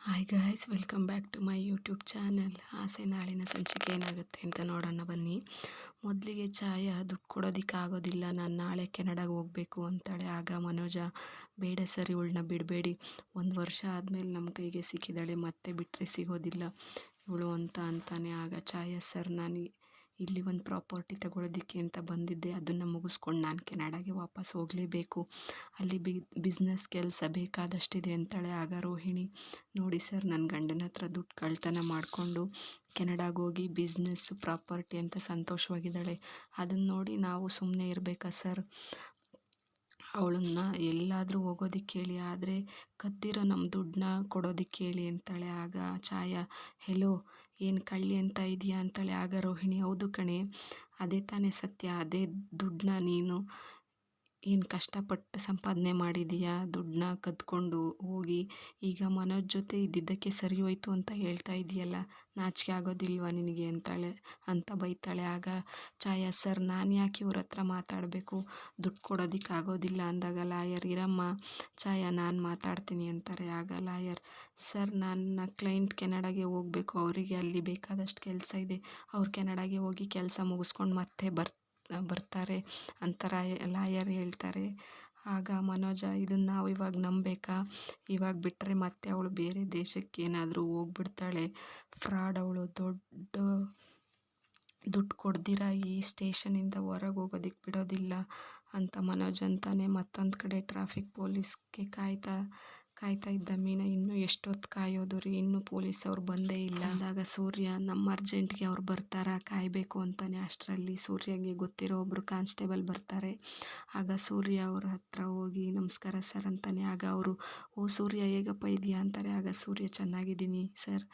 Hi guys, welcome back to my YouTube channel. ಆಸೆ ನಾಳಿನ ಸಂಚಿಕೆ ಏನಾಗುತ್ತೆ ಅಂತ ನೋಡೋಣ ಬನ್ನಿ. ಮೊದಲಿಗೆ ಛಾಯಾ ದುಡ್ಡು ಕೊಡೋದಕ್ಕಾಗೋದಿಲ್ಲ, ನಾನು ನಾಳೆ ಕೆನಡಾಗೆ ಹೋಗಬೇಕು ಅಂತಾಳೆ. ಆಗ ಮನೋಜ, ಬೇಡ ಸರ್, ಇವಳನ್ನ ಬಿಡಬೇಡಿ, 1 ವರ್ಷ ಆದಮೇಲೆ ನಮ್ಮ ಕೈಗೆ ಸಿಕ್ಕಿದ್ದಾಳೆ, ಮತ್ತೆ ಬಿಟ್ಟರೆ ಸಿಗೋದಿಲ್ಲ ಇವಳು ಅಂತಾನೆ. ಆಗ ಛಾಯಾ, ಸರ್, ನಾನು ಇಲ್ಲಿ ಒಂದು ಪ್ರಾಪರ್ಟಿ ತಗೊಳ್ಳೋದಕ್ಕೆ ಅಂತ ಬಂದಿದ್ದೆ, ಅದನ್ನು ಮುಗಿಸ್ಕೊಂಡು ನಾನು ಕೆನಡಾಗೆ ವಾಪಸ್ ಹೋಗಲೇಬೇಕು, ಅಲ್ಲಿ ಬಿಸ್ನೆಸ್ ಕೆಲಸ ಬೇಕಾದಷ್ಟಿದೆ ಅಂತಾಳೆ. ಆಗ ರೋಹಿಣಿ, ನೋಡಿ ಸರ್, ನನ್ನ ಗಂಡನ ಹತ್ರ ದುಡ್ಡು ಕಳ್ತನ ಮಾಡಿಕೊಂಡು ಕೆನಡಾಗೆ ಹೋಗಿ ಬಿಸ್ನೆಸ್ ಪ್ರಾಪರ್ಟಿ ಅಂತ ಸಂತೋಷವಾಗಿದ್ದಾಳೆ, ಅದನ್ನು ನೋಡಿ ನಾವು ಸುಮ್ಮನೆ ಇರಬೇಕಾ ಸರ್? ಅವಳನ್ನ ಎಲ್ಲಾದರೂ ಹೋಗೋದಕ್ಕೆ ಹೇಳಿ, ಆದರೆ ಕದ್ದಿರೋ ನಮ್ಮ ದುಡ್ಡನ್ನ ಕೊಡೋದಕ್ಕೆ ಹೇಳಿ ಅಂತಾಳೆ. ಆಗ ಛಾಯಾ, ಹೆಲೋ, ಏನು ಕಳ್ಳಿ ಅಂತ ಇದೆಯಾ ಅಂತಾಳೆ. ಆಗ ರೋಹಿಣಿ, ಹೌದು ಕಣೆ, ಅದೇ ತಾನೇ ಸತ್ಯ, ಅದೇ ದುಡ್ಡನ್ನ ನೀನು ಏನು ಕಷ್ಟಪಟ್ಟು ಸಂಪಾದನೆ ಮಾಡಿದೀಯಾ, ದುಡ್ಡನ್ನ ಕದ್ಕೊಂಡು ಹೋಗಿ ಈಗ ಮನೋಜ್ ಜೊತೆ ಇದ್ದಿದ್ದಕ್ಕೆ ಸರಿ ಹೋಯ್ತು ಅಂತ ಹೇಳ್ತಾ ಇದೆಯಲ್ಲ, ನಾಚಿಕೆ ಆಗೋದಿಲ್ವಾ ನಿನಗೆ ಅಂತ ಬೈತಾಳೆ. ಆಗ ಛಾಯಾ, ಸರ್, ನಾನು ಯಾಕೆ ಇವ್ರ ಹತ್ರ ಮಾತಾಡಬೇಕು, ದುಡ್ಡು ಕೊಡೋದಕ್ಕಾಗೋದಿಲ್ಲ ಅಂದಾಗ ಲಾಯರ್, ಇರಮ್ಮ ಛಾಯಾ, ನಾನು ಮಾತಾಡ್ತೀನಿ ಅಂತಾರೆ. ಆಗ ಲಾಯರ್, ಸರ್, ನನ್ನ ಕ್ಲೈಂಟ್ ಕೆನಡಾಗೆ ಹೋಗಬೇಕು, ಅವರಿಗೆ ಅಲ್ಲಿ ಬೇಕಾದಷ್ಟು ಕೆಲಸ ಇದೆ, ಅವ್ರು ಕೆನಡಾಗೆ ಹೋಗಿ ಕೆಲಸ ಮುಗಿಸ್ಕೊಂಡು ಮತ್ತೆ ಬರ್ತಾರೆ ಅಂತ ಲಾಯರ್ ಹೇಳ್ತಾರೆ. ಆಗ ಮನೋಜ, ಇದನ್ನು ನಾವು ಇವಾಗ ನಂಬೇಕಾ, ಇವಾಗ ಬಿಟ್ಟರೆ ಮತ್ತೆ ಅವಳು ಬೇರೆ ದೇಶಕ್ಕೆ ಏನಾದರೂ ಹೋಗ್ಬಿಡ್ತಾಳೆ, ಫ್ರಾಡ್ ಅವಳು, ದುಡ್ಡು ಕೊಡ್ದಿರ ಈ ಸ್ಟೇಷನಿಂದ ಹೊರಗೆ ಹೋಗೋದಕ್ಕೆ ಬಿಡೋದಿಲ್ಲ ಅಂತ ಮನೋಜ್ ಅಂತಾನೆ. ಮತ್ತೊಂದು ಕಡೆ ಟ್ರಾಫಿಕ್ ಪೊಲೀಸ್ಗೆ ಕಾಯ್ತಾ ಇದ್ದ ಮೀನಾ, ಇನ್ನೂ ಎಷ್ಟೊತ್ತು ಕಾಯೋದು ರೀ, ಇನ್ನೂ ಪೊಲೀಸ್ ಅವ್ರು ಬಂದೇ ಇಲ್ಲ ಅಂದಾಗ ಸೂರ್ಯ, ನಮ್ಮ ಅರ್ಜೆಂಟ್ಗೆ ಅವ್ರು ಬರ್ತಾರಾ, ಕಾಯಬೇಕು ಅಂತಾನೆ. ಅಷ್ಟರಲ್ಲಿ ಸೂರ್ಯಗೆ ಗೊತ್ತಿರೋ ಒಬ್ಬರು ಕಾನ್ಸ್ಟೇಬಲ್ ಬರ್ತಾರೆ. ಆಗ ಸೂರ್ಯ ಅವ್ರ ಹತ್ರ ಹೋಗಿ, ನಮಸ್ಕಾರ ಸರ್ ಅಂತಾನೆ. ಆಗ ಅವರು, ಓ ಸೂರ್ಯ, ಹೇಗಪ್ಪ ಇದೆಯಾ ಅಂತಾರೆ. ಆಗ ಸೂರ್ಯ, ಚೆನ್ನಾಗಿದ್ದೀನಿ ಸರ್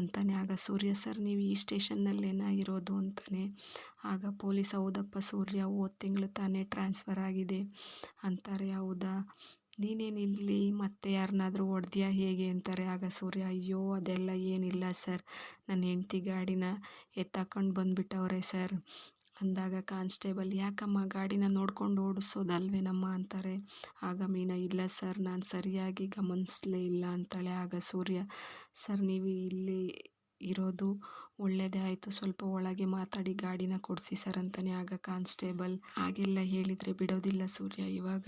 ಅಂತಾನೆ. ಆಗ ಸೂರ್ಯ, ಸರ್, ನೀವು ಈ ಸ್ಟೇಷನ್ನಲ್ಲೇನಾ ಇರೋದು ಅಂತಾನೆ. ಆಗ ಪೊಲೀಸ್, ಹೌದಪ್ಪ ಸೂರ್ಯ, ಹೋದ ತಿಂಗಳು ತಾನೇ ಟ್ರಾನ್ಸ್ಫರ್ ಆಗಿದೆ ಅಂತಾರೆ. ಹೌದಾ, ನೀನೇನಿಲ್ಲಿ ಮತ್ತೆ ಯಾರನ್ನಾದರೂ ಹೊಡೆದ್ಯಾ ಹೇಗೆ ಅಂತಾರೆ. ಆಗ ಸೂರ್ಯ, ಅಯ್ಯೋ ಅದೆಲ್ಲ ಏನಿಲ್ಲ ಸರ್, ನನ್ನ ಹೆಂಡ್ತಿ ಗಾಡಿನ ಎತ್ತಾಕೊಂಡು ಬಂದುಬಿಟ್ಟವ್ರೆ ಸರ್ ಅಂದಾಗ ಕಾನ್ಸ್ಟೇಬಲ್, ಯಾಕಮ್ಮ ಗಾಡಿನ ನೋಡ್ಕೊಂಡು ಓಡಿಸೋದಲ್ವೇನಮ್ಮ ಅಂತಾರೆ. ಆಗ ಮೀನಾ, ಇಲ್ಲ ಸರ್, ನಾನು ಸರಿಯಾಗಿ ಗಮನಿಸಲೇ ಇಲ್ಲ ಅಂತಾಳೆ. ಆಗ ಸೂರ್ಯ, ಸರ್, ನೀವು ಇಲ್ಲಿ ಇರೋದು ಒಳ್ಳೆಯದೇ ಆಯಿತು, ಸ್ವಲ್ಪ ಒಳಗೆ ಮಾತಾಡಿ ಗಾಡಿನ ಕೊಡಿಸಿ ಸರ್ ಅಂತಾನೆ. ಆಗ ಕಾನ್ಸ್ಟೇಬಲ್, ಹಾಗೆಲ್ಲ ಹೇಳಿದರೆ ಬಿಡೋದಿಲ್ಲ ಸೂರ್ಯ, ಇವಾಗ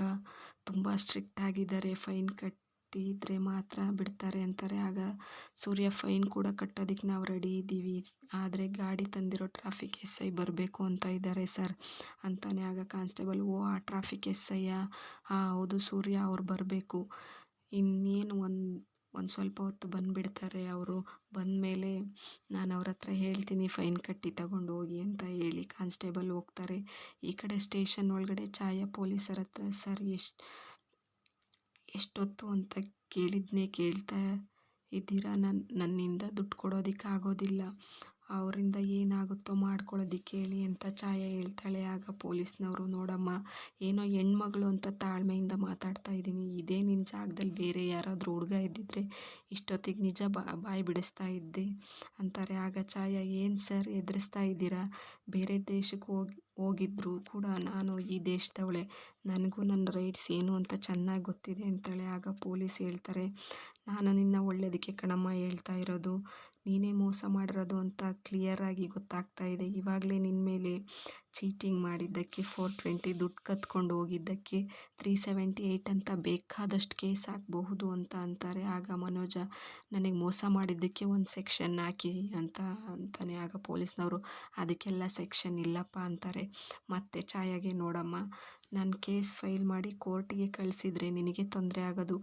ತುಂಬ ಸ್ಟ್ರಿಕ್ಟ್ ಆಗಿದ್ದಾರೆ, ಫೈನ್ ಕಟ್ಟಿದರೆ ಮಾತ್ರ ಬಿಡ್ತಾರೆ ಅಂತಾರೆ. ಆಗ ಸೂರ್ಯ, ಫೈನ್ ಕೂಡ ಕಟ್ಟೋದಕ್ಕೆ ನಾವು ರೆಡಿ ಇದ್ದೀವಿ, ಆದರೆ ಗಾಡಿ ತಂದಿರೋ ಟ್ರಾಫಿಕ್ SI ಬರಬೇಕು ಅಂತ ಇದ್ದಾರೆ ಸರ್ ಅಂತಾನೆ. ಆಗ ಕಾನ್ಸ್ಟೇಬಲ್, ಓ, ಆ ಟ್ರಾಫಿಕ್ SIಯಾ? ಹಾಂ ಹೌದು ಸೂರ್ಯ, ಅವ್ರು ಬರಬೇಕು, ಇನ್ನೇನು ಒಂದು ಸ್ವಲ್ಪ ಹೊತ್ತು ಬಂದುಬಿಡ್ತಾರೆ, ಅವರು ಬಂದಮೇಲೆ ನಾನು ಅವ್ರ ಹತ್ರ ಹೇಳ್ತೀನಿ, ಫೈನ್ ಕಟ್ಟಿ ತಗೊಂಡು ಹೋಗಿ ಅಂತ ಹೇಳಿ ಕಾನ್ಸ್ಟೇಬಲ್ ಹೋಗ್ತಾರೆ. ಈ ಕಡೆ ಸ್ಟೇಷನ್ ಒಳಗಡೆ ಛಾಯಾ ಪೊಲೀಸರ ಹತ್ರ, ಸರ್, ಎಷ್ಟೊತ್ತು ಅಂತ ಕೇಳ್ತಾ ಇದ್ದೀರಾ, ನನ್ನಿಂದ ದುಡ್ಡು ಕೊಡೋದಕ್ಕಾಗೋದಿಲ್ಲ, ಅವರಿಂದ ಏನಾಗುತ್ತೋ ಮಾಡ್ಕೊಳ್ಳೋದಕ್ಕೆ ಹೇಳಿ ಅಂತ ಛಾಯಾ ಹೇಳ್ತಾಳೆ. ಆಗ ಪೊಲೀಸ್ನವರು, ನೋಡಮ್ಮ, ಏನೋ ಹೆಣ್ಮಗಳು ಅಂತ ತಾಳ್ಮೆಯಿಂದ ಮಾತಾಡ್ತಾ ಇದ್ದೀನಿ, ಇದೇ ನಿನ್ನ ಜಾಗದಲ್ಲಿ ಬೇರೆ ಯಾರಾದರೂ ಹುಡುಗ ಇದ್ದಿದ್ರೆ ಇಷ್ಟೊತ್ತಿಗೆ ನಿಜ ಬಾಯಿ ಬಿಡಿಸ್ತಾ ಇದ್ದೆ ಅಂತಾರೆ. ಆಗ ಛಾಯಾ, ಏನು ಸರ್ ಎದುರಿಸ್ತಾ ಇದ್ದೀರಾ, ಬೇರೆ ದೇಶಕ್ಕೆ ಹೋಗಿದ್ರು ಕೂಡ ನಾನು ಈ ದೇಶದವಳೆ, ನನಗೂ ನನ್ನ ರೈಟ್ಸ್ ಏನು ಅಂತ ಚೆನ್ನಾಗಿ ಗೊತ್ತಿದೆ ಅಂತಾಳೆ. ಆಗ ಪೊಲೀಸ್ ಹೇಳ್ತಾರೆ, ನಾನು ನಿನ್ನ ಒಳ್ಳೆಯದಕ್ಕೆ ಕಣಮ್ಮ ಹೇಳ್ತಾ ಇರೋದು, ನೀನೇ ಮೋಸ ಮಾಡಿರೋದು ಅಂತ ಕ್ಲಿಯರಾಗಿ ಗೊತ್ತಾಗ್ತಾ ಇದೆ, ಇವಾಗಲೇ ನಿನ್ನ ಮೇಲೆ ಚೀಟಿಂಗ್ ಮಾಡಿದ್ದಕ್ಕೆ 420, ದುಡ್ಡು ಕದ್ಕೊಂಡು ಹೋಗಿದ್ದಕ್ಕೆ 378 ಅಂತ ಬೇಕಾದಷ್ಟು ಕೇಸ್ ಹಾಕಬಹುದು ಅಂತಾರೆ. ಆಗ ಮನೋಜ, ನನಗೆ ಮೋಸ ಮಾಡಿದ್ದಕ್ಕೆ ಒಂದು ಸೆಕ್ಷನ್ ಹಾಕಿ ಅಂತಾನೆ. ಆಗ ಪೊಲೀಸ್ನವರು, ಅದಕ್ಕೆಲ್ಲ ಸೆಕ್ಷನ್ ಇಲ್ಲಪ್ಪ ಅಂತಾರೆ. ಮತ್ತೆ ಛಾಯಾಗೆ, ನೋಡಮ್ಮ, ನಾನು ಕೇಸ್ ಫೈಲ್ ಮಾಡಿ ಕೋರ್ಟಿಗೆ ಕಳಿಸಿದ್ರೆ ನಿನಗೆ ತೊಂದರೆ ಆಗೋದು,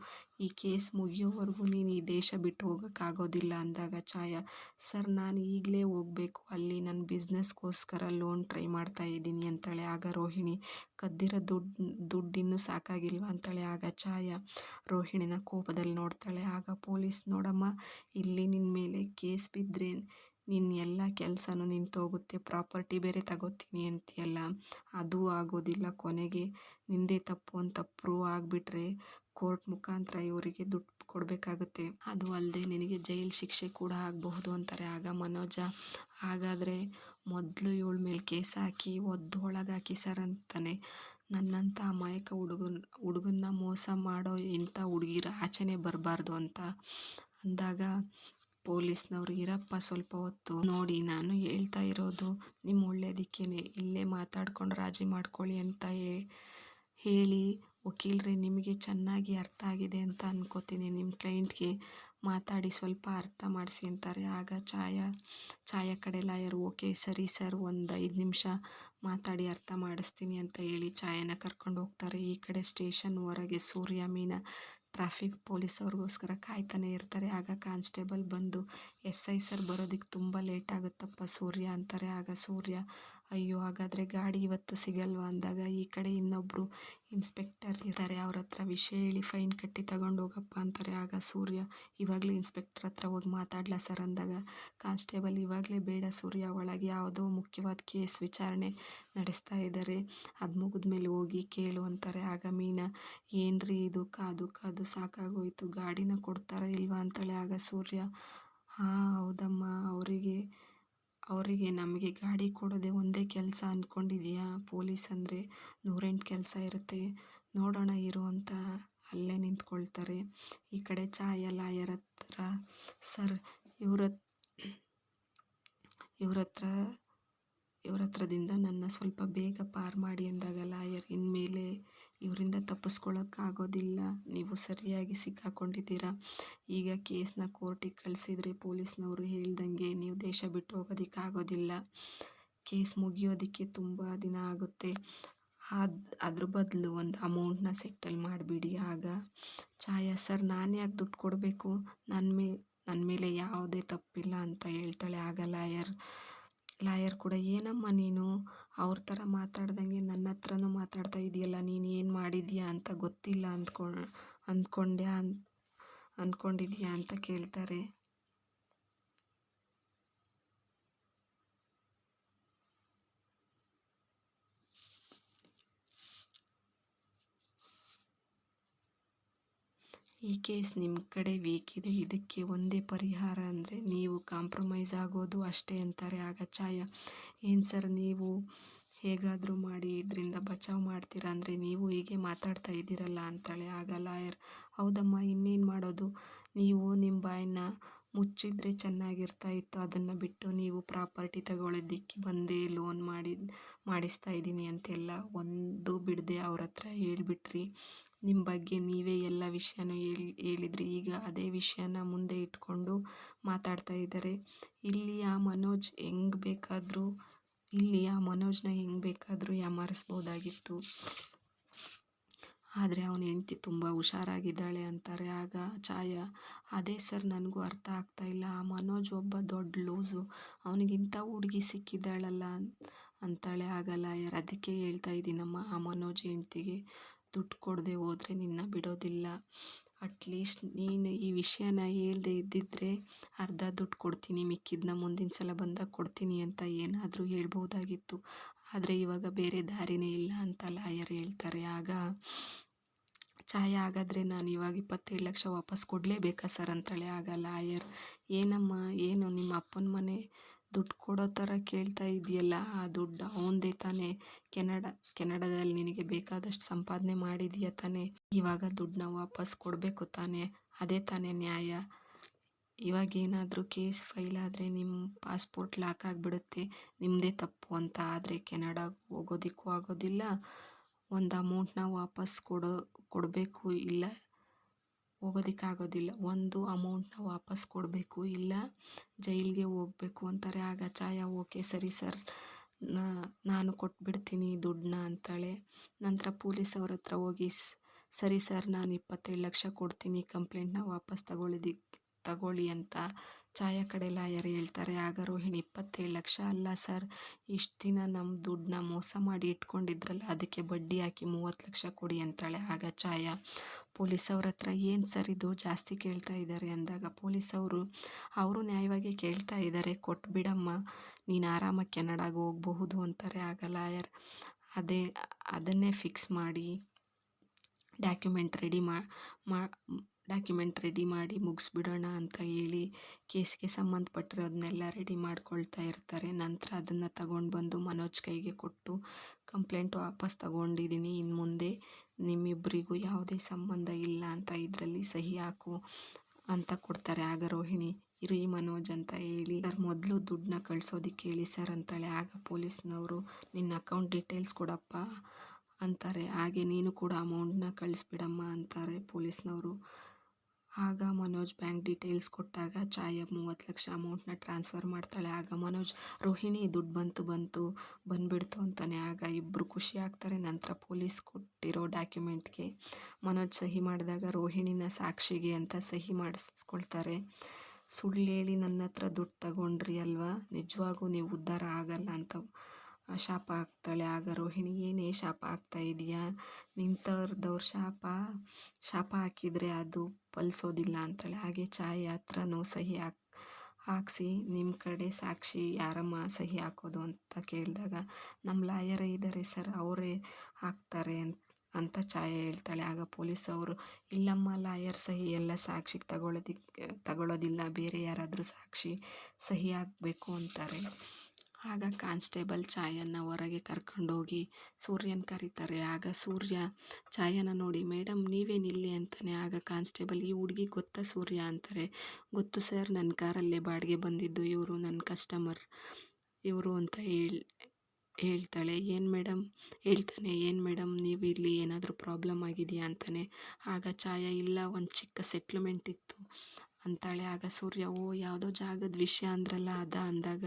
ಈ ಕೇಸ್ ಮುಗಿಯೋವರೆಗೂ ನೀನು ಈ ದೇಶ ಬಿಟ್ಟು ಹೋಗೋಕ್ಕಾಗೋದಿಲ್ಲ ಅಂದಾಗ ಛಾಯಾ, ಸರ್, ನಾನು ಈಗಲೇ ಹೋಗಬೇಕು, ಅಲ್ಲಿ ನನ್ನ ಬಿಸ್ನೆಸ್ಗೋಸ್ಕರ ಲೋನ್ ಟ್ರೈ ಮಾಡ್ತಾ ಇದ್ದೀನಿ ಅಂತಾಳೆ. ಆಗ ರೋಹಿಣಿ, ಕದ್ದಿರೋ ದುಡ್ಡು ಇನ್ನೂ ಸಾಕಾಗಿಲ್ವಾ ಅಂತಾಳೆ. ಆಗ ಛಾಯಾ ರೋಹಿಣಿನ ಕೋಪದಲ್ಲಿ ನೋಡ್ತಾಳೆ. ಆಗ ಪೊಲೀಸ್, ನೋಡಮ್ಮ, ಇಲ್ಲಿ ನಿನ್ನ ಮೇಲೆ ಕೇಸ್ ಬಿದ್ದರೆ ನಿನ್ನ ಎಲ್ಲ ಕೆಲಸನೂ ನಿಂತೋಗುತ್ತೆ, ಪ್ರಾಪರ್ಟಿ ಬೇರೆ ತಗೋತೀನಿ ಅಂತೀಯಲ್ಲ, ಅದೂ ಆಗೋದಿಲ್ಲ, ಕೊನೆಗೆ ನಿಂದೇ ತಪ್ಪು ಅಂತ ಪ್ರೂವ್ ಆಗಿಬಿಟ್ರೆ ಕೋರ್ಟ್ ಮುಖಾಂತರ ಇವರಿಗೆ ದುಡ್ಡು ಕೊಡಬೇಕಾಗುತ್ತೆ, ಅದು ಅಲ್ಲದೆ ನಿನಗೆ ಜೈಲು ಶಿಕ್ಷೆ ಕೂಡ ಆಗಬಹುದು ಅಂತಾರೆ. ಆಗ ಮನೋಜ, ಹಾಗಾದರೆ ಮೊದಲು ಇವಳ ಮೇಲೆ ಕೇಸ್ ಹಾಕಿ ಒಳಗಾಕಿ ಸರ್ ಅಂತಾನೆ. ನನ್ನಂಥ ಅಮಾಯಕ ಹುಡುಗನ್ನ ಮೋಸ ಮಾಡೋ ಇಂಥ ಹುಡುಗಿರ ಆಚೆನೇ ಬರಬಾರ್ದು ಅಂದಾಗ ಪೊಲೀಸ್ನವರು ಇರಪ್ಪ ಸ್ವಲ್ಪ ಹೊತ್ತು ನೋಡಿ, ನಾನು ಹೇಳ್ತಾ ಇರೋದು ನಿಮ್ಮ ಒಳ್ಳೇದಕ್ಕೇನೆ, ಇಲ್ಲೇ ಮಾತಾಡ್ಕೊಂಡು ರಾಜಿ ಮಾಡ್ಕೊಳ್ಳಿ ಅಂತ ಹೇಳಿ ವಕೀಲರೇ ನಿಮಗೆ ಚೆನ್ನಾಗಿ ಅರ್ಥ ಆಗಿದೆ ಅಂತ ಅನ್ಕೋತೀನಿ, ನಿಮ್ಮ ಕ್ಲೈಂಟ್ಗೆ ಮಾತಾಡಿ ಸ್ವಲ್ಪ ಅರ್ಥ ಮಾಡಿಸಿ ಅಂತಾರೆ. ಆಗ ಛಾಯಾ ಕಡೆ ಲಾಯರ್ ಓಕೆ ಸರಿ ಸರ್, ಒಂದು 5 ನಿಮಿಷ ಮಾತಾಡಿ ಅರ್ಥ ಮಾಡಿಸ್ತೀನಿ ಅಂತ ಹೇಳಿ ಛಾಯಾನ ಕರ್ಕೊಂಡು ಹೋಗ್ತಾರೆ. ಈ ಕಡೆ ಸ್ಟೇಷನ್ ಹೊರಗೆ ಸೂರ್ಯ ಮೀನಾ ಟ್ರಾಫಿಕ್ ಪೊಲೀಸ್ ಅವ್ರಿಗೋಸ್ಕರ ಕಾಯ್ತಾನೆ ಇರ್ತಾರೆ. ಆಗ ಕಾನ್ಸ್ಟೇಬಲ್ ಬಂದು SI ಸರ್ ಬರೋದಕ್ಕೆ ತುಂಬ ಲೇಟ್ ಆಗುತ್ತಪ್ಪ ಸೂರ್ಯ ಅಂತಾರೆ. ಆಗ ಸೂರ್ಯ ಅಯ್ಯೋ ಹಾಗಾದರೆ ಗಾಡಿ ಇವತ್ತು ಸಿಗಲ್ವಾ ಅಂದಾಗ ಈ ಕಡೆ ಇನ್ನೊಬ್ಬರು ಇನ್ಸ್ಪೆಕ್ಟರ್ ಇದ್ದಾರೆ, ಅವ್ರ ಹತ್ರ ವಿಷಯ ಹೇಳಿ ಫೈನ್ ಕಟ್ಟಿ ತಗೊಂಡು ಹೋಗಪ್ಪ ಅಂತಾರೆ. ಆಗ ಸೂರ್ಯ ಇವಾಗಲೇ ಇನ್ಸ್ಪೆಕ್ಟರ್ ಹತ್ರ ಹೋಗಿ ಮಾತಾಡ್ಲಾ ಸರ್ ಅಂದಾಗ ಕಾನ್ಸ್ಟೇಬಲ್ ಇವಾಗಲೇ ಬೇಡ ಸೂರ್ಯ, ಒಳಗೆ ಯಾವುದೋ ಮುಖ್ಯವಾದ ಕೇಸ್ ವಿಚಾರಣೆ ನಡೆಸ್ತಾ ಇದ್ದಾರೆ, ಅದು ಮುಗಿದ್ಮೇಲೆ ಹೋಗಿ ಕೇಳು ಅಂತಾರೆ. ಆಗ ಮೀನಾ ಏನ್ರಿ ಇದು ಕಾದು ಕಾದು ಸಾಕಾಗೋಯ್ತು, ಗಾಡಿನ ಕೊಡ್ತಾರಾ ಇಲ್ವಾ ಅಂತಾಳೆ. ಆಗ ಸೂರ್ಯ ಹಾಂ ಹೌದಮ್ಮ, ಅವರಿಗೆ ನಮಗೆ ಗಾಡಿ ಕೊಡೋದೇ ಒಂದೇ ಕೆಲಸ ಅಂದ್ಕೊಂಡಿದೀಯಾ, ಪೊಲೀಸ್ ಅಂದರೆ 108 ಕೆಲಸ ಇರುತ್ತೆ, ನೋಡೋಣ ಇರು ಅಂತ ಅಲ್ಲೇ ನಿಂತ್ಕೊಳ್ತಾರೆ. ಈ ಕಡೆ ಛಾಯಾ ಲಾಯರ್ ಹತ್ರ ಸರ್ ಇವ್ರತ್ರದಿಂದ ನನ್ನ ಸ್ವಲ್ಪ ಬೇಗ ಪಾರು ಮಾಡಿ ಅಂದಾಗ ಲಾಯರ್ ಇನ್ಮೇಲೆ ಇವರಿಂದ ತಪ್ಪಿಸ್ಕೊಳ್ಳೋಕ್ಕಾಗೋದಿಲ್ಲ, ನೀವು ಸರಿಯಾಗಿ ಸಿಕ್ಕಾಕೊಂಡಿದ್ದೀರಾ, ಈಗ ಕೇಸ್ನ ಕೋರ್ಟಿಗೆ ಕಳಿಸಿದ್ರೆ ಪೊಲೀಸ್ನವರು ಹೇಳ್ದಂಗೆ ನೀವು ದೇಶ ಬಿಟ್ಟು ಹೋಗೋದಕ್ಕಾಗೋದಿಲ್ಲ, ಕೇಸ್ ಮುಗಿಯೋದಕ್ಕೆ ತುಂಬ ದಿನ ಆಗುತ್ತೆ, ಅದ್ರ ಬದಲು ಒಂದು ಅಮೌಂಟ್ನ ಸೆಟಲ್ ಮಾಡಿಬಿಡಿ. ಆಗ ಛಾಯಾ ಸರ್ ನಾನು ಯಾಕೆ ದುಡ್ಡು ಕೊಡಬೇಕು, ನನ್ನ ಮೇಲೆ ಯಾವುದೇ ತಪ್ಪಿಲ್ಲ ಅಂತ ಹೇಳ್ತಾಳೆ. ಆಗ ಲಾಯರ್ ಕೂಡ ಏನಮ್ಮ ನೀನು ಅವ್ರ ಥರ ಮಾತಾಡ್ದಂಗೆ ನನ್ನ ಹತ್ರನೂ ಮಾತಾಡ್ತಾ ಇದೆಯಲ್ಲ, ನೀನು ಏನು ಮಾಡಿದ್ಯಾ ಅಂತ ಗೊತ್ತಿಲ್ಲ ಅಂದ್ಕೊಂಡಿದ್ಯಾ ಅಂತ ಕೇಳ್ತಾರೆ. ಈ ಕೇಸ್ ನಿಮ್ಮ ಕಡೆ ವೀಕ್ ಇದೆ, ಇದಕ್ಕೆ ಒಂದೇ ಪರಿಹಾರ ಅಂದರೆ ನೀವು ಕಾಂಪ್ರಮೈಸ್ ಆಗೋದು ಅಷ್ಟೇ ಅಂತಾರೆ. ಆಗ ಛಾಯಾ ಏನು ಸರ್ ನೀವು ಹೇಗಾದರೂ ಮಾಡಿ ಇದರಿಂದ ಬಚಾವ್ ಮಾಡ್ತೀರಾ ಅಂದರೆ ನೀವು ಹೀಗೆ ಮಾತಾಡ್ತಾ ಇದ್ದೀರಲ್ಲ ಅಂತಾಳೆ. ಆಗ ಲಾಯರ್ ಹೌದಮ್ಮ ಇನ್ನೇನು ಮಾಡೋದು, ನೀವು ನಿಮ್ಮ ಬಾಯನ್ನ ಮುಚ್ಚಿದ್ರೆ ಚೆನ್ನಾಗಿರ್ತಾ ಇತ್ತು, ಅದನ್ನು ಬಿಟ್ಟು ನೀವು ಪ್ರಾಪರ್ಟಿ ತಗೊಳ್ಳೋದಕ್ಕೆ ಬಂದೇ ಲೋನ್ ಮಾಡಿಸ್ತಾ ಇದ್ದೀನಿ ಅಂತೆಲ್ಲ ಒಂದು ಬಿಡದೆ ಅವ್ರ ಹತ್ರ ಹೇಳ್ಬಿಟ್ರಿ, ನಿಮ್ಮ ಬಗ್ಗೆ ನೀವೇ ಎಲ್ಲ ವಿಷಯನೂ ಹೇಳಿದ್ರಿ, ಈಗ ಅದೇ ವಿಷಯನ ಮುಂದೆ ಇಟ್ಕೊಂಡು ಮಾತಾಡ್ತಾ ಇದ್ದಾರೆ. ಇಲ್ಲಿ ಆ ಮನೋಜ್ನ ಹೆಂಗೆ ಬೇಕಾದರೂ ಯಾಮಾರಿಸ್ಬೋದಾಗಿತ್ತು, ಆದರೆ ಅವನ ಹೆಂಡತಿ ತುಂಬ ಹುಷಾರಾಗಿದ್ದಾಳೆ ಅಂತಾರೆ. ಆಗ ಛಾಯಾ ಅದೇ ಸರ್ ನನಗೂ ಅರ್ಥ ಆಗ್ತಾ ಇಲ್ಲ, ಆ ಮನೋಜ್ ಒಬ್ಬ ದೊಡ್ಡ ಲೂಸು, ಅವನಿಗಿಂತ ಹುಡುಗಿ ಸಿಕ್ಕಿದ್ದಾಳಲ್ಲ ಅಂತಾಳೆ. ಆಗ ಲಾಯರ್ ಅದಕ್ಕೆ ಹೇಳ್ತಾ ಇದ್ದೀನಮ್ಮ, ಆ ಮನೋಜ್ ಹೆಂಡ್ತಿಗೆ ದುಡ್ಡು ಕೊಡದೆ ಹೋದರೆ ನಿನ್ನ ಬಿಡೋದಿಲ್ಲ, ಅಟ್ಲೀಸ್ಟ್ ನೀನು ಈ ವಿಷಯನ ಹೇಳ್ದೆ ಇದ್ದಿದ್ರೆ ಅರ್ಧ ದುಡ್ಡು ಕೊಡ್ತೀನಿ, ಮಿಕ್ಕಿದ್ನ ಮುಂದಿನ ಸಲ ಬಂದಾಗ ಕೊಡ್ತೀನಿ ಅಂತ ಏನಾದರೂ ಹೇಳ್ಬೋದಾಗಿತ್ತು, ಆದರೆ ಇವಾಗ ಬೇರೆ ದಾರಿನೇ ಇಲ್ಲ ಅಂತ ಲಾಯರ್ ಹೇಳ್ತಾರೆ. ಆಗ ಛಾಯಾ ಹಾಗಾದರೆ ನಾನು ಇವಾಗ 27 ಲಕ್ಷ ವಾಪಸ್ ಕೊಡಲೇಬೇಕಾ ಸರ್ ಅಂತಾಳೆ. ಆಗ ಲಾಯರ್ ಏನಮ್ಮ ಏನು ನಿಮ್ಮ ಅಪ್ಪನ ಮನೆ ದುಡ್ಡು ಕೊಡೋ ಥರ ಕೇಳ್ತಾ ಇದೆಯಲ್ಲ, ಆ ದುಡ್ಡು ಅವನದೇ ತಾನೇ, ಕೆನಡಾದಲ್ಲಿ ನಿನಗೆ ಬೇಕಾದಷ್ಟು ಸಂಪಾದನೆ ಮಾಡಿದೀಯ ತಾನೇ, ಇವಾಗ ದುಡ್ಡನ್ನ ವಾಪಸ್ ಕೊಡಬೇಕು ತಾನೇ, ಅದೇ ತಾನೇ ನ್ಯಾಯ, ಇವಾಗೇನಾದರೂ ಕೇಸ್ ಫೈಲ್ ಆದರೆ ನಿಮ್ಮ ಪಾಸ್ಪೋರ್ಟ್ ಲಾಕ್ ಆಗಿಬಿಡುತ್ತೆ, ನಿಮ್ಮದೇ ತಪ್ಪು ಅಂತ ಆದರೆ ಕೆನಡಾಗೆ ಹೋಗೋದಕ್ಕೂ ಆಗೋದಿಲ್ಲ, ಒಂದು ಅಮೌಂಟ್ನ ವಾಪಸ್ ಕೊಡಬೇಕು, ಇಲ್ಲ ಹೋಗೋದಕ್ಕಾಗೋದಿಲ್ಲ, ಒಂದು ಅಮೌಂಟ್ನ ವಾಪಸ್ ಕೊಡಬೇಕು ಇಲ್ಲ ಜೈಲಿಗೆ ಹೋಗಬೇಕು ಅಂತಾರೆ. ಆಗ ಛಾಯಾ ಓಕೆ ಸರಿ ಸರ್ ನಾನು ಕೊಟ್ಬಿಡ್ತೀನಿ ದುಡ್ಡನ್ನ ಅಂತಾಳೆ. ನಂತರ ಪೊಲೀಸ್ ಅವ್ರ ಹತ್ರ ಹೋಗಿ ಸರಿ ಸರ್ ನಾನು 27 ಲಕ್ಷ ಕೊಡ್ತೀನಿ, ಕಂಪ್ಲೇಂಟ್ನ ವಾಪಸ್ ತಗೊಳ್ಳಿ ಅಂತ ಛಾಯಾ ಕಡೆ ಲಾಯರ್ ಹೇಳ್ತಾರೆ. ಆಗ ರೋಹಿಣಿ 27 ಲಕ್ಷ ಅಲ್ಲ ಸರ್, ಇಷ್ಟು ದಿನ ನಮ್ಮ ದುಡ್ಡನ್ನ ಮೋಸ ಮಾಡಿ ಇಟ್ಕೊಂಡಿದ್ರಲ್ಲ ಅದಕ್ಕೆ ಬಡ್ಡಿ ಹಾಕಿ 30 ಲಕ್ಷ ಕೊಡಿ ಅಂತಾಳೆ. ಆಗ ಛಾಯಾ ಪೊಲೀಸ್ ಅವ್ರ ಹತ್ರ ಏನು ಸರ್ ಇದು ಜಾಸ್ತಿ ಕೇಳ್ತಾ ಇದ್ದಾರೆ ಅಂದಾಗ ಪೊಲೀಸ್ ಅವರು ನ್ಯಾಯವಾಗಿ ಕೇಳ್ತಾ ಇದ್ದಾರೆ, ಕೊಟ್ಬಿಡಮ್ಮ ನೀನು ಆರಾಮಾಗಿ ಕೆನಡಾಗೆ ಹೋಗಬಹುದು ಅಂತಾರೆ. ಆಗ ಲಾಯರ್ ಅದನ್ನೇ ಫಿಕ್ಸ್ ಮಾಡಿ ಡಾಕ್ಯುಮೆಂಟ್ ರೆಡಿ ಮಾಡಿ ಮುಗಿಸ್ಬಿಡೋಣ ಅಂತ ಹೇಳಿ ಕೇಸ್ಗೆ ಸಂಬಂಧಪಟ್ಟಿರೋದನ್ನೆಲ್ಲ ರೆಡಿ ಮಾಡ್ಕೊಳ್ತಾ ಇರ್ತಾರೆ. ನಂತರ ಅದನ್ನು ತಗೊಂಡು ಬಂದು ಮನೋಜ್ ಕೈಗೆ ಕೊಟ್ಟು ಕಂಪ್ಲೇಂಟ್ ವಾಪಸ್ ತಗೊಂಡಿದ್ದೀನಿ, ಇನ್ನು ಮುಂದೆ ನಿಮ್ಮಿಬ್ಬರಿಗೂ ಯಾವುದೇ ಸಂಬಂಧ ಇಲ್ಲ ಅಂತ ಇದರಲ್ಲಿ ಸಹಿ ಹಾಕು ಅಂತ ಕೊಡ್ತಾರೆ. ಆಗ ರೋಹಿಣಿ ಇರಿ ಮನೋಜ್ ಅಂತ ಹೇಳಿ ಸರ್ ಮೊದಲು ದುಡ್ಡನ್ನ ಕಳ್ಸೋದಿಕ್ಕೆ ಹೇಳಿ ಸರ್ ಅಂತಾಳೆ. ಆಗ ಪೊಲೀಸ್ನವರು ನಿನ್ನ ಅಕೌಂಟ್ ಡೀಟೇಲ್ಸ್ ಕೊಡಪ್ಪ ಅಂತಾರೆ. ಹಾಗೆ ನೀನು ಕೂಡ ಅಮೌಂಟ್ನ ಕಳಿಸ್ಬಿಡಮ್ಮ ಅಂತಾರೆ ಪೊಲೀಸ್ನವರು. ಆಗ ಮನೋಜ್ ಬ್ಯಾಂಕ್ ಡೀಟೇಲ್ಸ್ ಕೊಟ್ಟಾಗ ಛಾಯಾ 30 ಲಕ್ಷ ಅಮೌಂಟ್ನ ಟ್ರಾನ್ಸ್ಫರ್ ಮಾಡ್ತಾಳೆ. ಆಗ ಮನೋಜ್ ರೋಹಿಣಿ ದುಡ್ಡು ಬಂದ್ಬಿಡ್ತು ಅಂತಾನೆ. ಆಗ ಇಬ್ಬರು ಖುಷಿ ಆಗ್ತಾರೆ. ನಂತರ ಪೊಲೀಸ್ ಕೊಟ್ಟಿರೋ ಡಾಕ್ಯುಮೆಂಟ್ಗೆ ಮನೋಜ್ ಸಹಿ ಮಾಡಿದಾಗ ರೋಹಿಣಿನ ಸಾಕ್ಷಿಗೆ ಅಂತ ಸಹಿ ಮಾಡಿಸ್ಕೊಳ್ತಾರೆ. ಸುಳ್ಳು ಹೇಳಿ ನನ್ನ ಹತ್ರ ದುಡ್ಡು ತಗೊಂಡ್ರಿ ಅಲ್ವಾ, ನಿಜವಾಗೂ ನೀವು ಉದ್ಧಾರ ಆಗಲ್ಲ ಅಂತ ಶಾಪ ಹಾಕ್ತಾಳೆ. ಆಗ ರೋಹಿಣಿ ಏನೇ ಶಾಪ ಹಾಕ್ತಾ ಇದೀಯಾ, ನಿಂತವ್ರದವ್ರ ಶಾಪ ಹಾಕಿದ್ರೆ ಅದು ಫಲಿಸೋದಿಲ್ಲ ಅಂತಾಳೆ. ಹಾಗೆ ಛಾಯಾ ಹತ್ರನೂ ಸಹಿ ಹಾಕ್ಸಿ ನಿಮ್ಮ ಕಡೆ ಸಾಕ್ಷಿ ಯಾರಮ್ಮ ಸಹಿ ಹಾಕೋದು ಅಂತ ಕೇಳಿದಾಗ ನಮ್ಮ ಲಾಯರೇ ಇದ್ದಾರೆ ಸರ್, ಅವರೇ ಹಾಕ್ತಾರೆ ಅಂತ ಛಾಯಾ ಹೇಳ್ತಾಳೆ. ಆಗ ಪೊಲೀಸ್ ಅವರು ಇಲ್ಲಮ್ಮ, ಲಾಯರ್ ಸಹಿ ಎಲ್ಲ ಸಾಕ್ಷಿಗೆ ತಗೊಳ್ಳೋದಿಲ್ಲ, ಬೇರೆ ಯಾರಾದರೂ ಸಾಕ್ಷಿ ಸಹಿ ಹಾಕಬೇಕು ಅಂತಾರೆ. ಆಗ ಕಾನ್ಸ್ಟೇಬಲ್ ಛಾಯನ್ನ ಹೊರಗೆ ಕರ್ಕೊಂಡೋಗಿ ಸೂರ್ಯನ ಕರೀತಾರೆ. ಆಗ ಸೂರ್ಯ ಛಾಯನ ನೋಡಿ ಮೇಡಮ್ ನೀವೇನಿಲ್ಲಿ ಅಂತಾನೆ. ಆಗ ಕಾನ್ಸ್ಟೇಬಲ್ ಈ ಹುಡುಗಿ ಗೊತ್ತಾ ಸೂರ್ಯ ಅಂತಾರೆ. ಗೊತ್ತು ಸರ್, ನನ್ನ ಕಾರಲ್ಲೇ ಬಾಡಿಗೆ ಬಂದಿದ್ದು ಇವರು, ನನ್ನ ಕಸ್ಟಮರ್ ಇವರು ಅಂತ ಹೇಳ್ತಾಳೆ. ಏನು ಮೇಡಮ್ ನೀವು ಇಲ್ಲಿ ಏನಾದರೂ ಪ್ರಾಬ್ಲಮ್ ಆಗಿದೆಯಾ ಅಂತಾನೆ. ಆಗ ಛಾಯಾ ಇಲ್ಲ, ಒಂದು ಚಿಕ್ಕ ಸೆಟ್ಲ್ಮೆಂಟ್ ಇತ್ತು ಅಂತಾಳೆ. ಆಗ ಸೂರ್ಯ ಓ ಯಾವುದೋ ಜಾಗದ ವಿಷಯ ಅಂದ್ರಲ್ಲ ಅಂದಾಗ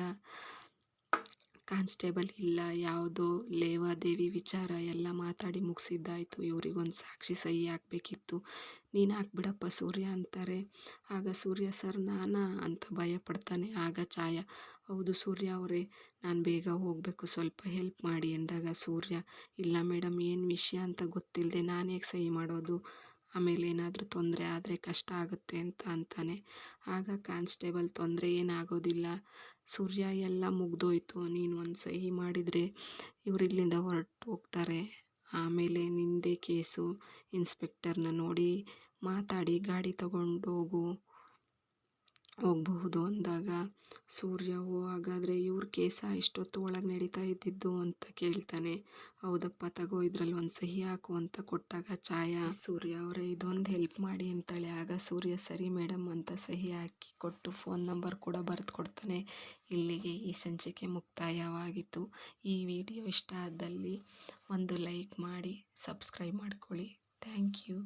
ಕಾನ್ಸ್ಟೇಬಲ್ ಇಲ್ಲ, ಯಾವುದೋ ಲೇವಾದೇವಿ ವಿಚಾರ ಎಲ್ಲ ಮಾತಾಡಿ ಮುಗಿಸಿದ್ದಾಯ್ತು, ಇವ್ರಿಗೊಂದು ಸಾಕ್ಷಿ ಸಹಿ ಹಾಕಬೇಕಿತ್ತು, ನೀನು ಹಾಕ್ಬಿಡಪ್ಪ ಸೂರ್ಯ ಅಂತಾರೆ. ಆಗ ಸೂರ್ಯ ಸರ್ ನಾನಾ ಅಂತ ಭಯ ಪಡ್ತಾನೆ. ಆಗ ಛಾಯಾ ಹೌದು ಸೂರ್ಯ ಅವರೇ, ನಾನು ಬೇಗ ಹೋಗಬೇಕು, ಸ್ವಲ್ಪ ಹೆಲ್ಪ್ ಮಾಡಿ ಎಂದಾಗ ಸೂರ್ಯ ಇಲ್ಲ ಮೇಡಮ್, ಏನು ವಿಷಯ ಅಂತ ಗೊತ್ತಿಲ್ಲದೆ ನಾನು ಹೇಗೆ ಸಹಿ ಮಾಡೋದು, ಆಮೇಲೆ ಏನಾದರೂ ತೊಂದರೆ ಆದರೆ ಕಷ್ಟ ಆಗುತ್ತೆ ಅಂತಾನೆ. ಆಗ ಕಾನ್ಸ್ಟೇಬಲ್ ತೊಂದರೆ ಏನಾಗೋದಿಲ್ಲ ಸೂರ್ಯ, ಎಲ್ಲ ಮುಗ್ದೋಯ್ತು, ನೀನು ಒಂದು ಸಹಿ ಮಾಡಿದರೆ ಇವರು ಇಲ್ಲಿಂದ ಹೊರಟು ಹೋಗ್ತಾರೆ, ಆಮೇಲೆ ನಿಂದೇ ಕೇಸು, ಇನ್ಸ್ಪೆಕ್ಟರ್ನ ನೋಡಿ ಮಾತಾಡಿ ಗಾಡಿ ತಗೊಂಡು ಹೋಗಬಹುದು ಅಂದಾಗ ಸೂರ್ಯ ಓ ಹಾಗಾದರೆ ಇವ್ರ ಕೇಸ ಇಷ್ಟೊತ್ತು ಒಳಗೆ ನಡೀತಾ ಇದ್ದಿದ್ದು ಅಂತ ಕೇಳ್ತಾನೆ. ಹೌದಪ್ಪ ತಗೋ ಇದ್ರಲ್ಲಿ ಒಂದು ಸಹಿ ಹಾಕು ಅಂತ ಕೊಟ್ಟಾಗ ಛಾಯಾ ಸೂರ್ಯ ಅವರೇ ಇದೊಂದು ಹೆಲ್ಪ್ ಮಾಡಿ ಅಂತಾಳೆ. ಆಗ ಸೂರ್ಯ ಸರಿ ಮೇಡಮ್ ಅಂತ ಸಹಿ ಹಾಕಿ ಕೊಟ್ಟು ಫೋನ್ ನಂಬರ್ ಕೂಡ ಬರೆದು ಕೊಡ್ತಾನೆ. ಇಲ್ಲಿಗೆ ಈ ಸಂಚಿಕೆ ಮುಕ್ತಾಯವಾಗಿತ್ತು. ಈ ವಿಡಿಯೋ ಇಷ್ಟ ಆದಲ್ಲಿ ಒಂದು ಲೈಕ್ ಮಾಡಿ ಸಬ್ಸ್ಕ್ರೈಬ್ ಮಾಡ್ಕೊಳ್ಳಿ. Thank you.